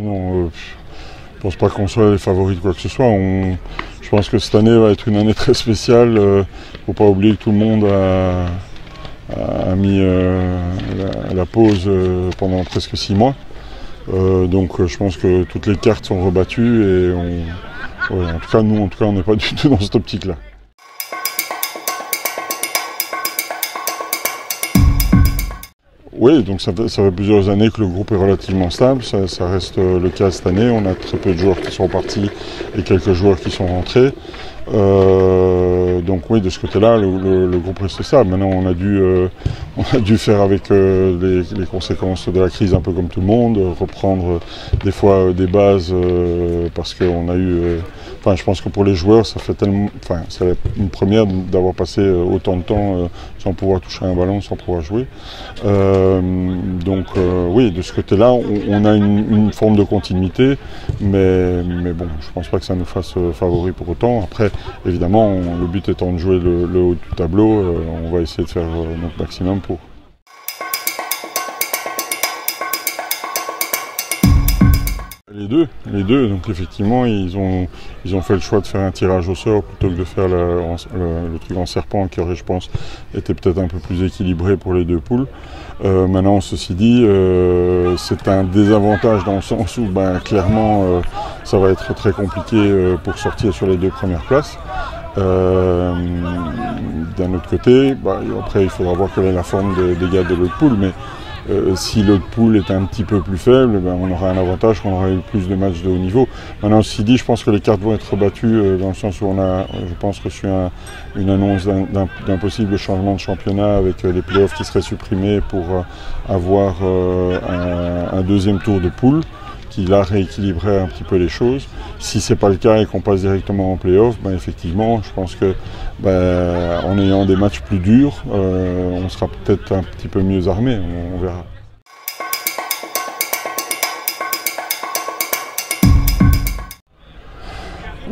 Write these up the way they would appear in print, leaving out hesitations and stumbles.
Non, je pense pas qu'on soit les favoris de quoi que ce soit. Je pense que cette année va être une année très spéciale. Faut pas oublier que tout le monde a mis la pause pendant presque 6 mois. Donc je pense que toutes les cartes sont rebattues et en tout cas nous on n'est pas du tout dans cette optique-là. Oui, donc ça fait plusieurs années que le groupe est relativement stable, ça reste le cas cette année. On a très peu de joueurs qui sont partis et quelques joueurs qui sont rentrés. Donc oui, de ce côté-là, le groupe reste stable. Maintenant, on a dû faire avec les conséquences de la crise un peu comme tout le monde, reprendre des fois des bases parce qu'on a eu... Enfin, je pense que pour les joueurs, ça fait tellement... Enfin, c'est une première d'avoir passé autant de temps sans pouvoir toucher un ballon, sans pouvoir jouer. Oui, de ce côté-là, on a une forme de continuité, mais bon, je ne pense pas que ça nous fasse favori pour autant. Après, évidemment, le but étant de jouer le haut du tableau, on va essayer de faire notre maximum pour. Les deux, donc effectivement ils ont fait le choix de faire un tirage au sort plutôt que de faire le truc en serpent qui aurait, je pense, été peut-être un peu plus équilibré pour les deux poules. Maintenant, ceci dit, c'est un désavantage dans le sens où clairement ça va être très compliqué pour sortir sur les 2 premières places. D'un autre côté, après il faudra voir quelle est la forme des gars de l'autre poule, mais si l'autre poule est un petit peu plus faible, on aura un avantage qu'on aura eu plus de matchs de haut niveau. Maintenant, ceci dit, je pense que les cartes vont être rebattues dans le sens où on a, je pense, reçu une annonce d'un possible changement de championnat avec les playoffs qui seraient supprimés pour avoir un deuxième tour de poule qui là rééquilibrerait un petit peu les choses. Si ce n'est pas le cas et qu'on passe directement en play-off, effectivement, je pense que en ayant des matchs plus durs, on sera peut-être un petit peu mieux armé, on verra.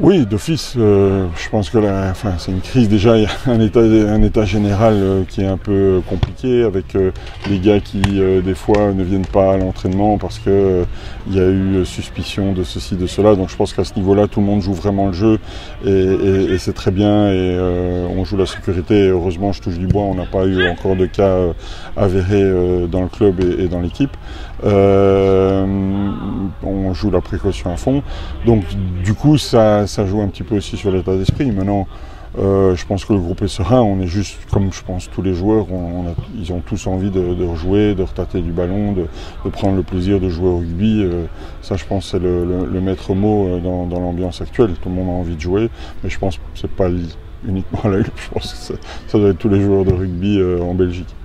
Oui, d'office, je pense que c'est une crise déjà, il y a un état général qui est un peu compliqué avec les gars qui des fois ne viennent pas à l'entraînement parce que il y a eu suspicion de ceci, de cela. Donc je pense qu'à ce niveau-là, tout le monde joue vraiment le jeu et c'est très bien et on joue la sécurité. Et heureusement, je touche du bois, on n'a pas eu encore de cas avérés dans le club et dans l'équipe. On joue la précaution à fond. Donc du coup, ça joue un petit peu aussi sur l'état d'esprit. Maintenant, je pense que le groupe est serein. On est juste, comme je pense tous les joueurs, ils ont tous envie de rejouer, de retâter du ballon, de prendre le plaisir de jouer au rugby. Ça, je pense, c'est le maître mot dans l'ambiance actuelle. Tout le monde a envie de jouer, mais je pense que c'est pas uniquement là. Je pense que ça doit être tous les joueurs de rugby en Belgique.